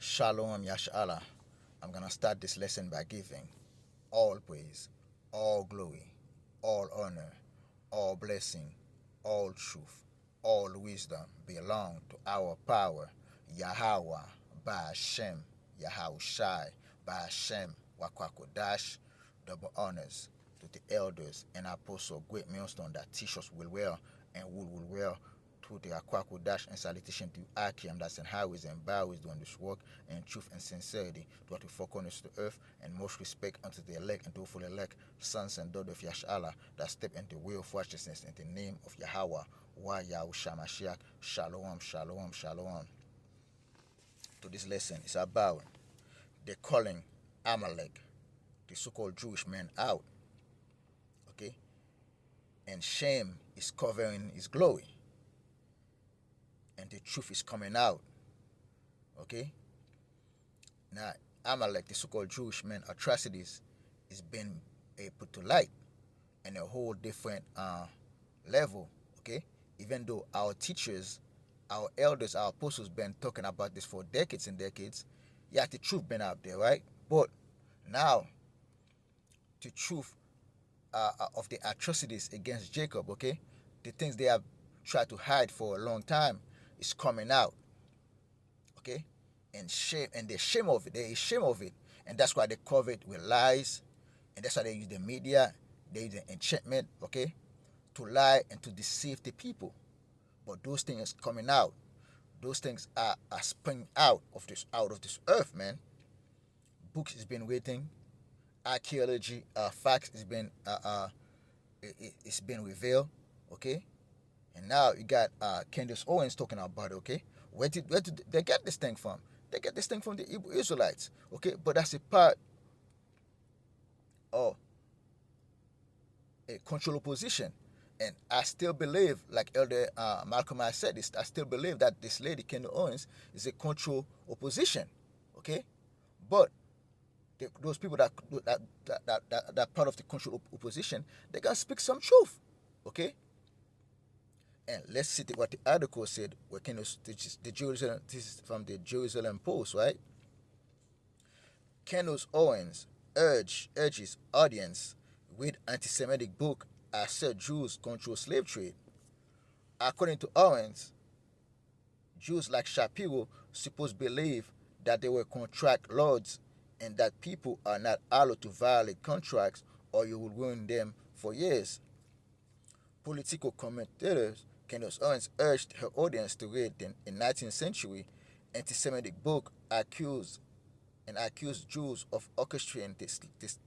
Shalom Yashala. I'm gonna start this lesson by giving all praise, all glory, all honor, all blessing, all truth, all wisdom belong to our power, Yahweh, by Hashem, Yahushai, by Hashem, Wakwakodash, double honors to the elders and apostles, great millstone that teach us will well and will well to the Akwaku dash and salutation to Akim that's in highways and byways doing this work in truth and sincerity to what we four corners of the earth and most respect unto the elect and to full elect sons and daughters of Yashala that step into the way of righteousness in the name of Yahweh Wa Yahusha Mashiach. Shalom, shalom, shalom. To this lesson is about the calling Amalek, the so-called Jewish man, out. Okay? And shame is covering his glory. And the truth is coming out. Okay? Now, Amalek, the so-called Jewish man, atrocities is being put to light in a whole different level. Okay? Even though our teachers, our elders, our apostles been talking about this for decades and decades, yeah, the truth been out there, right? But now, the truth of the atrocities against Jacob, okay, the things they have tried to hide for a long time is coming out, okay, and shame, and they're ashamed of it. They're ashamed of it, and that's why they cover it with lies, and that's why they use the media, they use the enchantment, okay, to lie and to deceive the people. But those things coming out. Those things are springing out of this earth, man. Books has been waiting, archaeology, facts has been it's been revealed, okay. And now you got Candace Owens talking about it, okay. Where did they get this thing from? They get this thing from the Hebrew Israelites, okay. But that's a part of a control opposition. And I still believe, like Elder Malcolm has said, I still believe that this lady, Kendall Owens, is a control opposition, okay? But those people that part of the control opposition, they can speak some truth, okay? And let's see what the article said. The Jerusalem, this is from the Jerusalem Post, right? Kendall Owens urges audience read anti-Semitic book as said Jews control slave trade. According to Owens, Jews like Shapiro supposed believe that they were contract lords and that people are not allowed to violate contracts or you will ruin them for years. Political commentators Candace Owens urged her audience to read a 19th century anti-Semitic book accused Jews of orchestrating this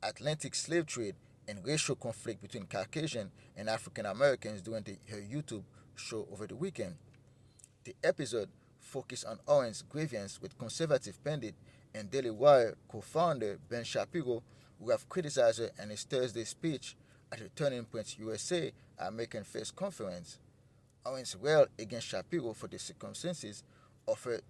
transatlantic slave trade and racial conflict between Caucasian and African Americans during her YouTube show over the weekend. The episode focused on Owens' grievance with conservative pundit and Daily Wire co-founder Ben Shapiro, who have criticized her in his Thursday speech at the Turning Point USA American First Conference. Owens railed against Shapiro for the circumstances of her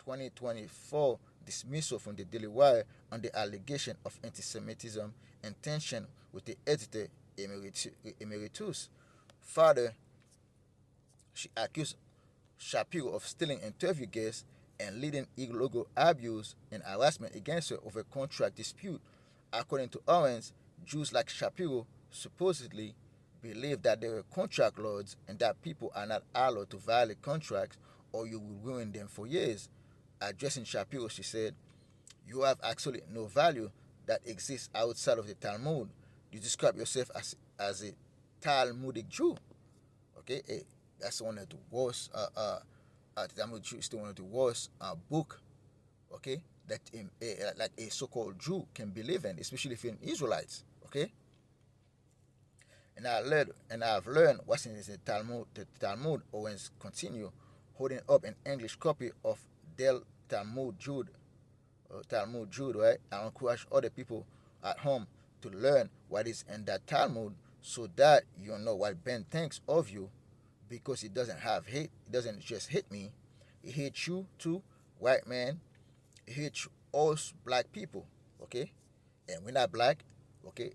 2024 dismissal from the Daily Wire on the allegation of anti-Semitism and tension with the editor emeritus. Further, she accused Shapiro of stealing interview guests and leading illegal abuse and harassment against her over contract dispute. According to Owens, Jews like Shapiro supposedly believe that they were contract lords and that people are not allowed to violate contracts or you will ruin them for years. Addressing Shapiro, she said, "You have actually no value that exists outside of the Talmud. You describe yourself as a Talmudic Jew." Okay, that's one of the worst. The Talmud Jew is one of the worst book. Okay, that like a so-called Jew can believe in, especially if you're an Israelite. Okay, and I've learned what's in the Talmud. The Talmud. Owens continue holding up an English copy of Del Talmud Jude, right? I encourage other people at home to learn what is in that Talmud so that you know what Ben thinks of you, because he doesn't have hate. He doesn't just hate me. He hates you too, white man. He hates us black people, okay? And we're not black, okay?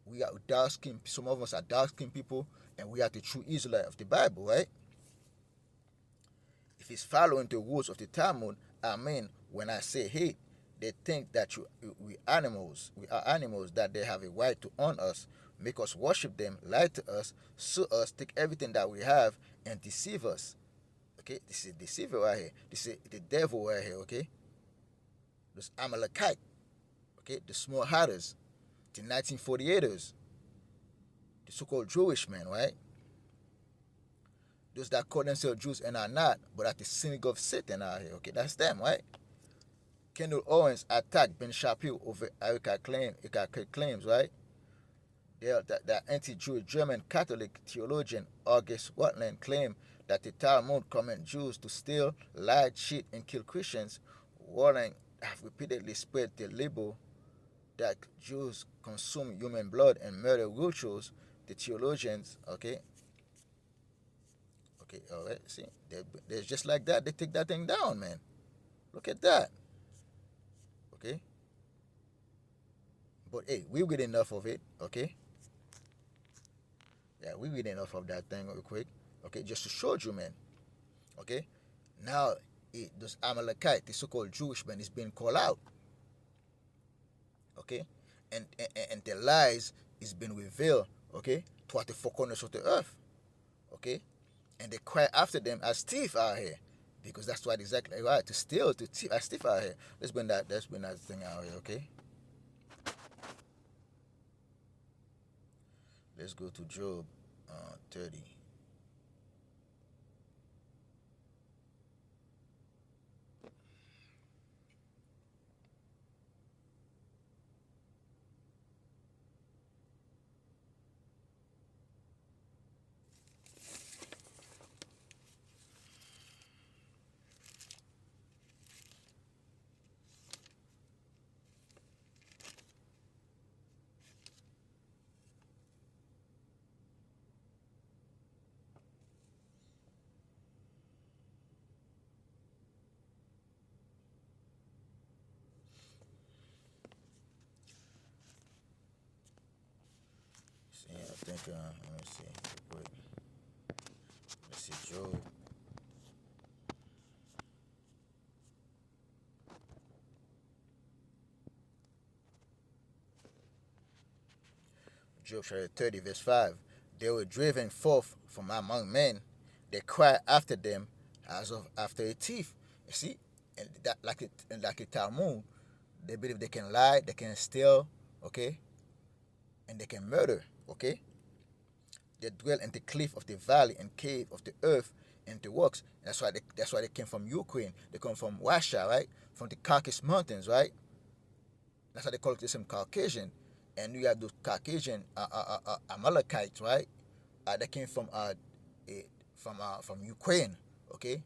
We are dark skinned. Some of us are dark skinned people, and we are the true Israelite of the Bible, right? If he's following the rules of the Talmud I mean when I say hate, they think that we animals, we are animals, that they have a right to own us, make us worship them, lie to us, sue us, take everything that we have, and deceive us. Okay, this is deceiver right here. This is the devil right here. Okay, this Amalekite. Okay, the small hatters, the 1948ers, the so-called Jewish men, right? Those that call themselves Jews and are not, but at the synagogue of Satan out here. Okay, that's them, right? Kendall Owens attacked Ben Shapiro over Erica claims, right? The anti-Jewish German Catholic theologian August Watland claimed that the Talmud commanded Jews to steal, lie, cheat, and kill Christians. Watland have repeatedly spread the label that Jews consume human blood and murder rituals. The theologians, all right, see, they're just like that. They take that thing down, man. Look at that, okay? But hey, we read enough of it, okay? Yeah, we read enough of that thing real quick, okay? Just to show you, man, okay? Now, those Amalekite, the so-called Jewish man, is being called out, okay? And their lies is being revealed, okay, throughout the four corners of the earth, okay? And they cry after them as thief out here, because that's what exactly right, to steal, to thief, as thief out here. Let's bring that thing out here, okay? Let's go to Job 30. See, I think, let me see, real quick. Let's see, Job chapter 30, verse 5. They were driven forth from among men. They cried after them as of after a thief. You see, and that like a Talmud, they believe they can lie, they can steal, okay, and they can murder, okay. They dwell in the cliff of the valley and cave of the earth and the rocks. That's why they came from Ukraine. They come from Russia, right? From the Caucasus Mountains, right? That's why they call it the same Caucasian. And you have those Caucasian Amalekites, right? They came from Ukraine, okay?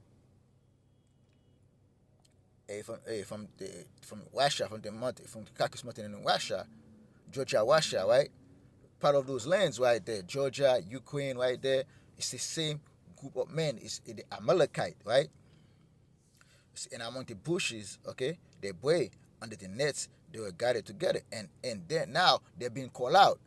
From Russia, from the Caucasus Mountain in Russia, Georgia, Russia, right? Part of those lands right there, Georgia, Ukraine, right there. It's the same group of men. It's the Amalekite, right? And among the bushes, okay, they pray under the nets. They were gathered together, and then now they're being called out.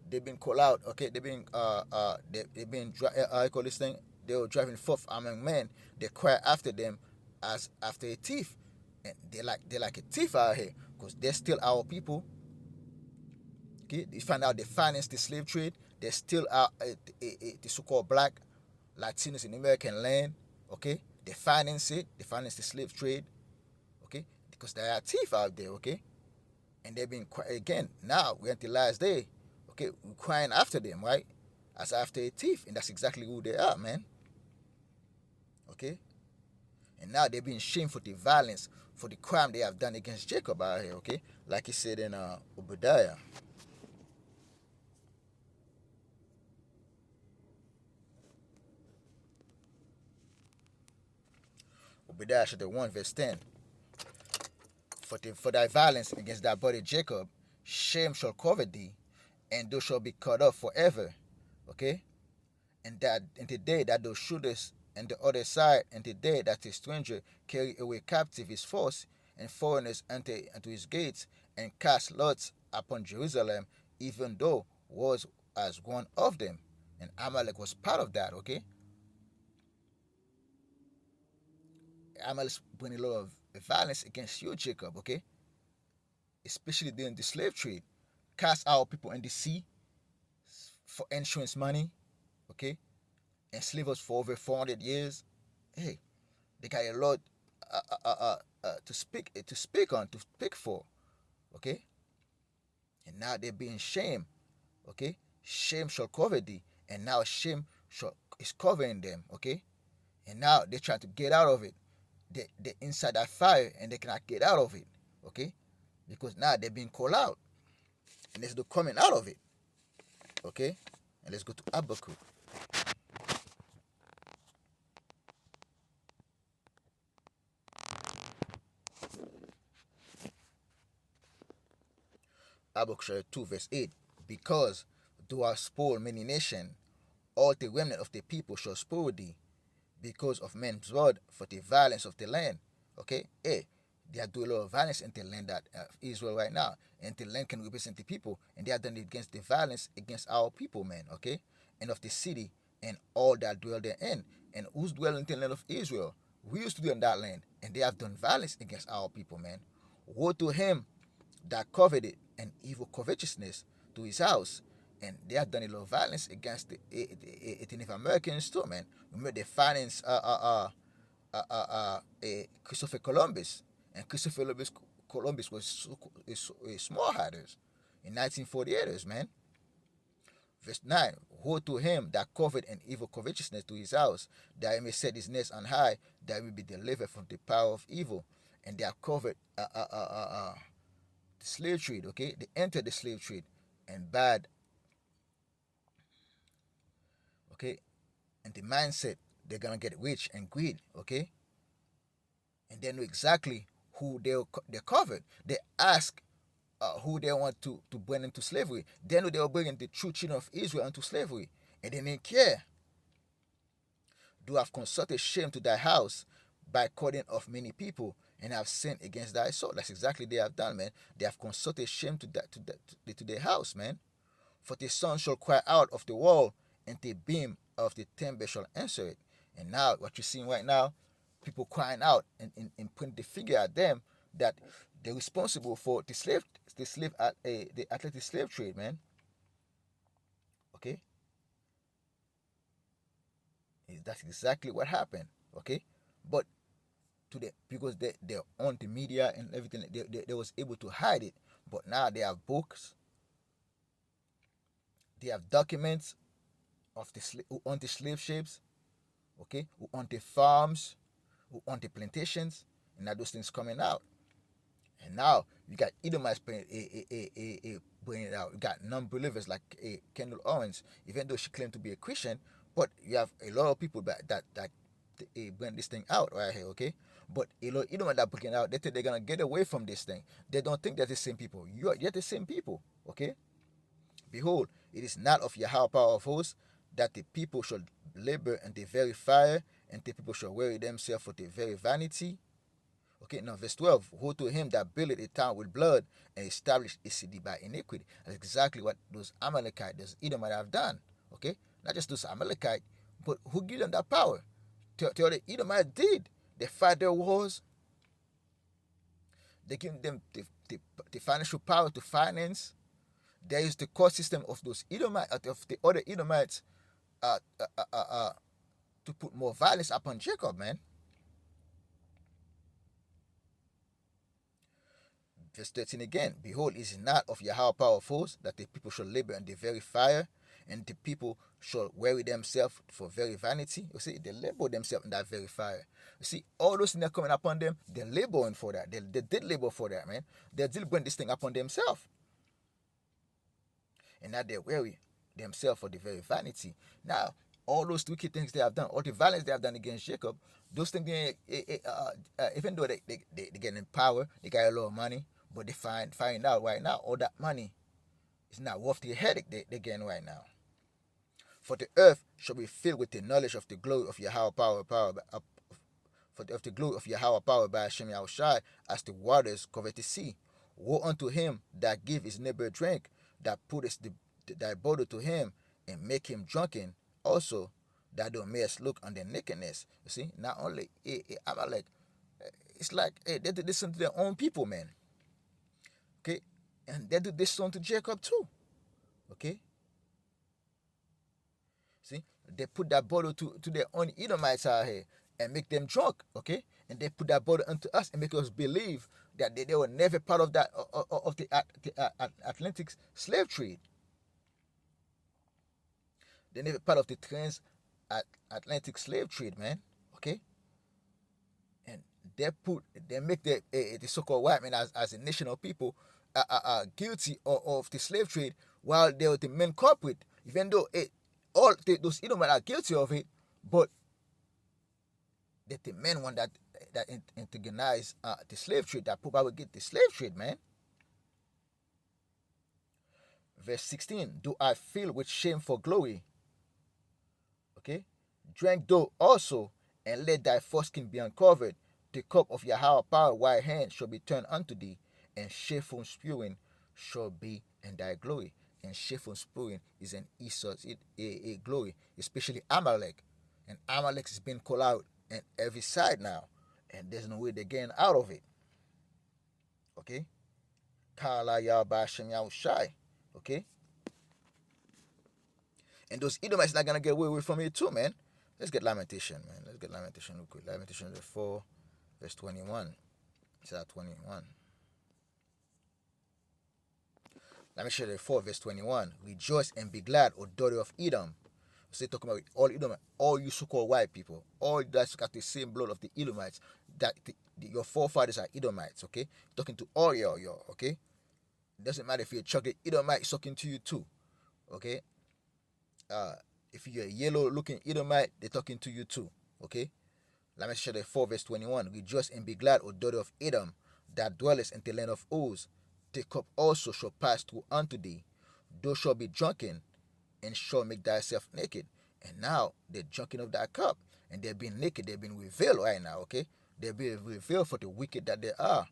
They've been called out. Okay, they've been I call this thing. They were driving forth among men. They cry after them as after a thief, and they're like a thief out here because they're still our people. Okay, they find out they finance the slave trade. They're still the so-called black Latinos in American land. Okay, they finance it. They finance the slave trade. Okay, because there are thieves out there. Okay, and they've been again. Now we're at the last day. Okay, we're crying after them, right? As after a thief, and that's exactly who they are, man. Okay, and now they're being shamed for the violence, for the crime they have done against Jacob out here. Okay, like he said in Obadiah. Obadiah chapter 1, verse 10. For thy violence against thy body Jacob, shame shall cover thee, and thou shalt be cut off forever. Okay? And that in the day that thou shouldest and the other side, and the day that a stranger carry away captive his force, and foreigners enter into his gates, and cast lots upon Jerusalem, even though was as one of them. And Amalek was part of that, okay? Amalek bring a lot of violence against you, Jacob, okay? Especially during the slave trade. Cast our people in the sea for insurance money, okay? Enslave us for over 400 years. Hey, they got a lot to speak on, to speak for, okay? And now they're being shamed, okay? Shame shall cover thee, and now shame is covering them, okay? And now they're trying to get out of it. They're inside that fire and they cannot get out of it, okay? Because now they're being called out and there's no coming out of it, okay? And let's go to Habakkuk. Habakkuk chapter 2, verse 8. Because thou hast spoiled many nations, all the remnant of the people shall spoil thee, because of men's blood for the violence of the land. Okay? Hey, they are doing a lot of violence in the land that Israel right now. And the land can represent the people. And they are done it against the violence against our people, man. Okay? And of the city and all that dwell therein. And who's dwelling in the land of Israel? We used to dwell in that land. And they have done violence against our people, man. Woe to him that coveted an evil covetousness to his house. And they have done a lot of violence against the Native Americans too, man. Remember they financed Christopher Columbus, and Christopher Columbus was a small hatters in 1948ers, man. Verse 9, woe to him that covered an evil covetousness to his house, that he may set his nest on high, that he may be delivered from the power of evil. And they have covered the slave trade, okay? They entered the slave trade and bad, okay? And the mindset, they're gonna get rich and greed, okay? And they know exactly who they covered. They ask who they want to bring into slavery. They know they were bringing the true children of Israel into slavery, and they didn't care. Do have consulted shame to thy house by calling of many people, and have sinned against thy soul. That's exactly what they have done, man. They have consulted shame to their house, man. For the sun shall cry out of the wall, and the beam of the timber shall answer it. And now, what you're seeing right now, people crying out and putting the figure at them that they're responsible for the athletic slave trade, man. Okay, that's exactly what happened. Okay, but because they're on the media and everything, they was able to hide it. But now they have books, they have documents of who own the slave ships, okay, who own the farms, who own the plantations, and now those things coming out. And now you got Edomites bringing it out. You got non-believers like Kendall Owens, even though she claimed to be a Christian, but you have a lot of people that bring this thing out right here, okay? But a lot of Edomites that bring it out, they think they're gonna get away from this thing. They don't think they're the same people. You're the same people, okay? Behold, it is not of Yahweh power of hosts that the people should labor in the very fire, and the people shall weary themselves for the very vanity. Okay, now verse 12. Woe to him that builded a town with blood and established a city by iniquity. That's exactly what those Amalekites, those Edomites have done. Okay, not just those Amalekites, but who gave them that power? Tell the Edomites did. They fight their wars. They give them the financial power to finance. There is the court system of those Edomites, of the other Edomites, uh, uh, uh, uh, uh, to put more violence upon Jacob, man. Verse 13 again. Behold, is it not of Yahweh power of hosts that the people shall labor in the very fire, and the people shall weary themselves for very vanity? You see, they labor themselves in that very fire. You see, all those things that are coming upon them, they're laboring for that. They did labor for that, man. They did bring this thing upon themselves. And now they're weary themselves for the very vanity. Now, all those wicked things they have done, all the violence they have done against Jacob, those things, even though they get in power, they got a lot of money, but they find out right now all that money is not worth the headache they're getting right now. For the earth shall be filled with the knowledge of the glory of Yahweh of the glory of Yahweh power by Hashem Yahushai, as the waters cover the sea. Woe unto him that give his neighbor drink, that putteth thy bottle to him, and make him drunken, also that thou mayest look on their nakedness. You see, not only Amalek, it's like they did this unto their own people, man. Okay, and they did this unto Jacob too. Okay, see, they put that bottle to their own Edomites out here and make them drunk. Okay, and they put that bottle into us and make us believe that they were never part of that of the Atlantic slave trade. They never part of the transatlantic slave trade, man. Okay, and they make the so-called white men as a nation of people guilty of the slave trade, while they were the main culprit. Even though those Edomites are guilty of it, but that the main one that antagonized the slave trade, that propagate the slave trade, man. Verse 16: Do I fill with shame for glory? Okay, drink thou also, and let thy foreskin be uncovered. The cup of Yahweh power right hand shall be turned unto thee, and shameful spewing shall be in thy glory. And shameful spewing is an Esau's a glory, especially Amalek. And Amalek is being called out on every side now, and there's no way they're getting out of it. Okay, Kala Yahbashem Yahushai. Okay, and those Edomites not gonna get away from it too, man. Let's get Lamentation, man. Let's get Lamentation real quick. Lamentation 4, verse 21. It's at 21. Lamentation 4, verse 21. Rejoice and be glad, O daughter of Edom. So they're talking about all Edom, all you so-called white people, all that's got the same blood of the Edomites, that your forefathers are Edomites, okay? Talking to all y'all, okay? It doesn't matter if you're a chocolate Edomite, it's talking to you too, okay? If you're a yellow-looking Edomite, they're talking to you too, okay? Lamentation 4, verse 21. Rejoice and be glad, O daughter of Edom, that dwellest in the land of Uz. The cup also shall pass through unto thee. Thou shalt be drunken, and shall make thyself naked. And now they're drinking of that cup, and they're being naked, they're being revealed right now, okay? They're being revealed for the wicked that they are,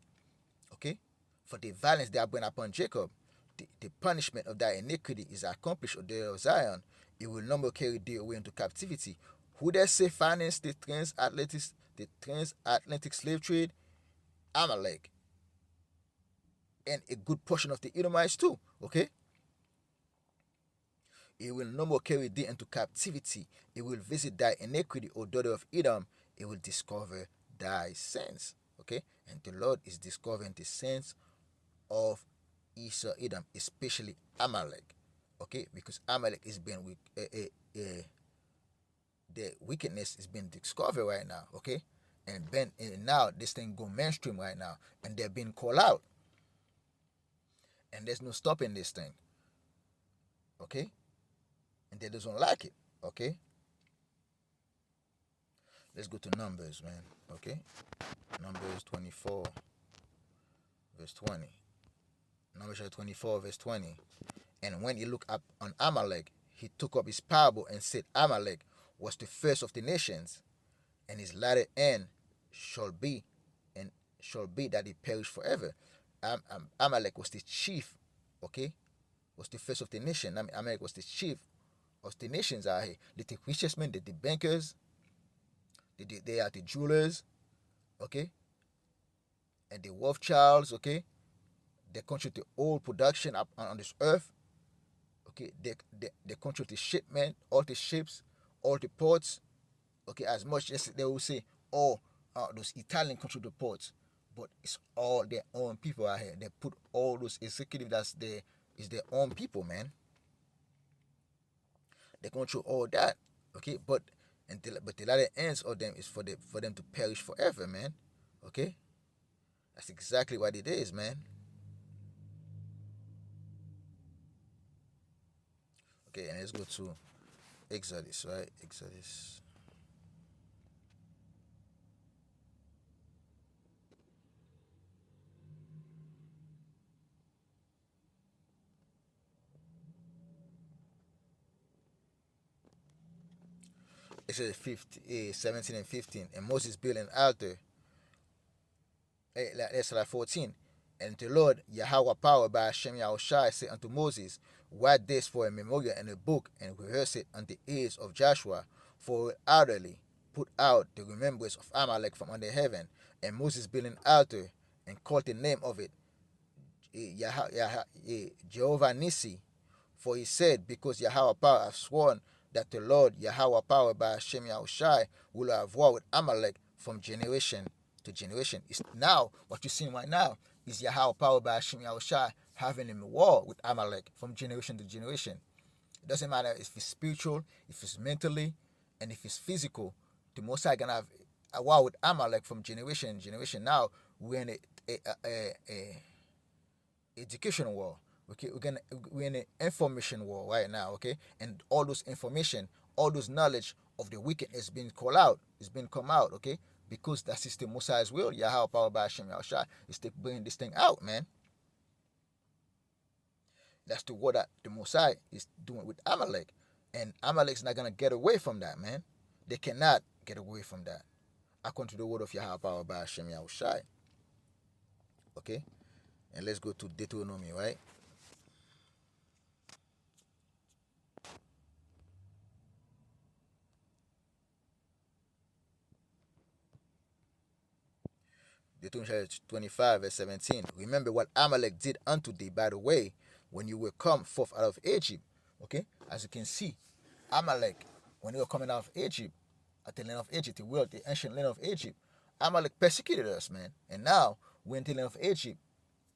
okay? For the violence they are bringing upon Jacob. The punishment of that iniquity is accomplished, O daughter of Zion. It will no more carry thee away into captivity. Who they say financed the transatlantic slave trade? Amalek. And a good portion of the Edomites too, okay? It will no more carry thee into captivity. It will visit thy iniquity, O daughter of Edom. It will discover thy sins, okay? And the Lord is discovering the sins of Esau Edom, especially Amalek, okay? Because Amalek is being weak. The wickedness is being discovered right now, okay? And now this thing go mainstream right now, and they're being called out, and there's no stopping this thing, okay? And they don't like it, okay? Let's go to Numbers, man, okay? Numbers 24, verse 20. Numbers 24, verse 20. And when he looked up on Amalek, he took up his parable and said, Amalek was the first of the nations, and his latter end shall be that he perish forever. Amalek was the chief, okay? Was the first of the nation. Amalek was the chief of the nations out here. The richest men, the bankers, they are the jewelers, okay? And the Rothschilds, okay? They control the oil production up on this earth. Okay, they control the shipment, all the ships, all the ports. Okay, as much as they will say, oh, those Italians control the ports, but it's all their own people out here. They put all those executives is their own people, man. They control all that. Okay, but the latter ends of them is for them to perish forever, man. Okay, that's exactly what it is, man. Okay, and let's go to Exodus, right? Exodus. Exodus 17 and 15. And Moses built an altar. That's like 14. And the Lord, Yahweh power by Hashem Yahushai, said unto Moses, write this for a memorial in a book, and rehearse it on the ears of Joshua, for it utterly put out the remembrance of Amalek from under heaven. And Moses built an altar and called the name of it Jehovah Nissi. For he said, because Yahweh power have sworn that the Lord Yahweh power by Hashem Yahushai will have war with Amalek from generation to generation. It's now what you're seeing right now is Yahweh power by Hashem Yahushai having a war with Amalek from generation to generation. It doesn't matter if it's spiritual, if it's mentally, and if it's physical. The Most High gonna have a war with Amalek from generation to generation. Now we're in a education war. Okay, we're in an information war right now. Okay, and all those information, all those knowledge of the wicked is being called out, is being come out. Okay, because that is the Most High's will. Yahweh power by Hashem Yahushua is to bring this thing out, man. That's the war that the Most High is doing with Amalek, and Amalek's not gonna get away from that, man. They cannot get away from that, according to the word of Yahweh power by Hashem Yahushua. Okay, and let's go to Deuteronomy, right? Deuteronomy 25, verse 17. Remember what Amalek did unto thee by the way when you were come forth out of Egypt. Okay, as you can see, Amalek, when they were coming out of Egypt, at the land of Egypt, the ancient land of Egypt, Amalek persecuted us, man. And now we're in the land of Egypt.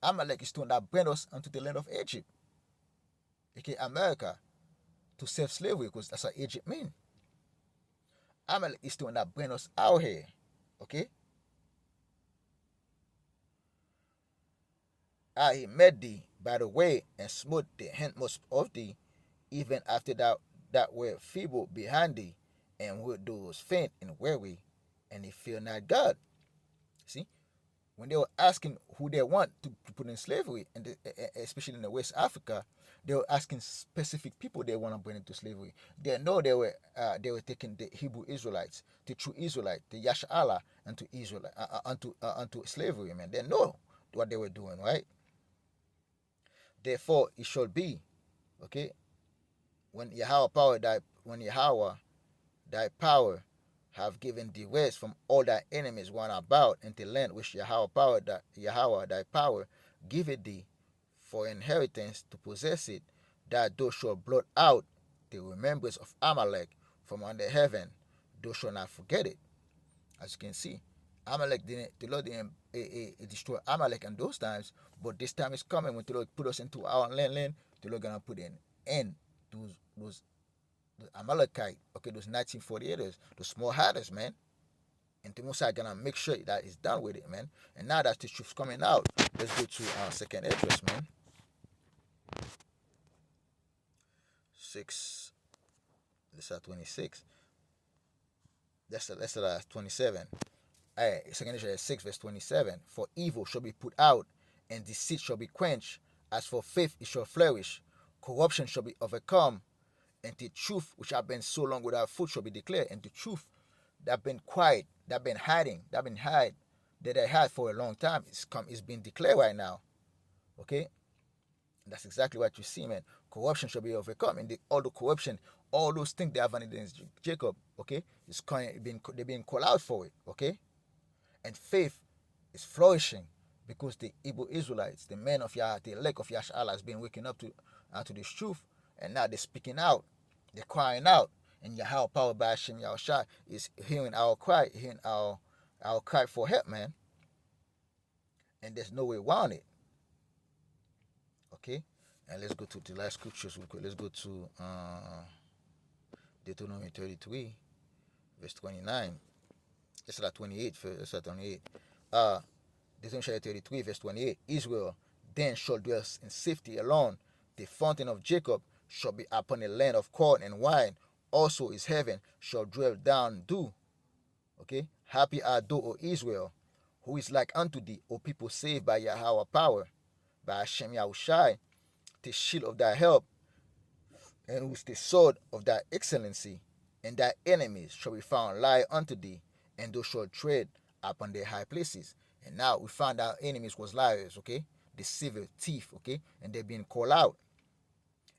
Amalek is to that bring us unto the land of Egypt, aka America, to serve slavery, because that's what Egypt means. Amalek is to that bring us out here, okay? He met thee by the way and smote the hindmost of thee, even after that were feeble behind thee, and were those faint and weary, and they fear not God. See, when they were asking who they want to put in slavery, and especially in the West Africa, they were asking specific people they want to bring into slavery. They know they were taking the Hebrew Israelites, the true Israelite, the Yash'Allah, into Israel, unto slavery. Man, they know what they were doing, right? Therefore, it shall be, okay, when Yahweh thy power have given thee rest from all thy enemies round about in the land which Yahweh thy power giveth thee for inheritance to possess it, that thou shalt blot out the remembrance of Amalek from under heaven, thou shalt not forget it. As you can see, the Lord didn't destroy Amalek in those times, but this time is coming when the Lord put us into our land, the Lord gonna put an end to those Amalekite, okay, those 1948ers, those small hatters, man. And the Most High gonna make sure that it's done with it, man. And now that the truth's coming out, let's go to second address, man. 6. Let's 26. Let's 27. Second address 6, verse 27. For evil shall be put out, and deceit shall be quenched. As for faith, it shall flourish. Corruption shall be overcome, and the truth which have been so long without fruit shall be declared. And the truth that have been quiet, that have been hiding, that they had for a long time, is being declared right now. Okay? And that's exactly what you see, man. Corruption shall be overcome. And all the corruption, all those things they have against Jacob, okay, they're being called out for it, okay? And faith is flourishing because the Hebrew Israelites, the men of Yah, the elect of Yash'Allah, has been waking up to this truth, and now they're speaking out, they're crying out, and Yahweh power by Hashem Yahushua is hearing our cry, hearing our cry for help, man. And there's no way around it. Okay, and let's go to the last scriptures real quick. Let's go to Deuteronomy 33, verse 29. Let's start 28 first. Let's start 28. Deuteronomy 33, verse 28. Israel then shall dwell in safety alone. The fountain of Jacob shall be upon a land of corn and wine. Also his heaven shall dwell down dew. Okay? Happy art thou, O Israel, who is like unto thee, O people saved by Yahweh power, by Hashem Yahushai, the shield of thy help, and who is the sword of thy excellency, and thy enemies shall be found lie unto thee, and thou shalt tread upon their high places. And now we found our enemies was liars, okay? Deceiver, thief, okay? And they're being called out.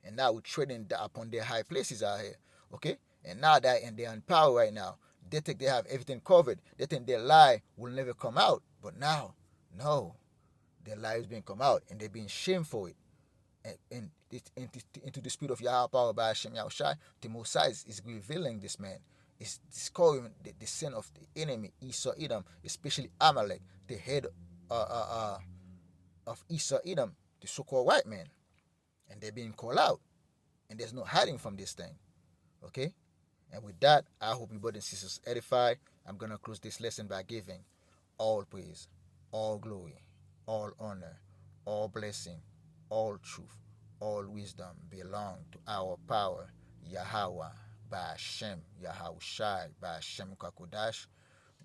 And now we're treading upon their high places out here, okay? And now they're in power right now. They think they have everything covered. They think their lie will never come out. But now, no, their lie is being come out, and they're being shamed for it. And into the spirit of Yahweh power by Hashem Yahushai, the Mosai is revealing this man. It's discovering the sin of the enemy, Esau Edom, especially Amalek, the head of Esau Edom, the so-called white man. And they're being called out. And there's no hiding from this thing. Okay? And with that, I hope you brothers and sisters edify. I'm going to close this lesson by giving all praise, all glory, all honor, all blessing, all truth, all wisdom belong to our power, Yahweh, by Hashem, Yahushai, by Hashem Kakodash.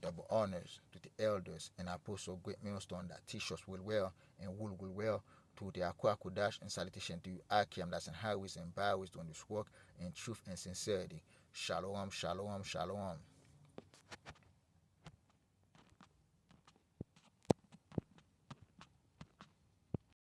Double honors to the elders and apostles, great millstone that teach us will well and will well, to the Akwa Kodash, and salutation to you, Akim, that's in highways and byways doing this work in truth and sincerity. Shalom, shalom, shalom.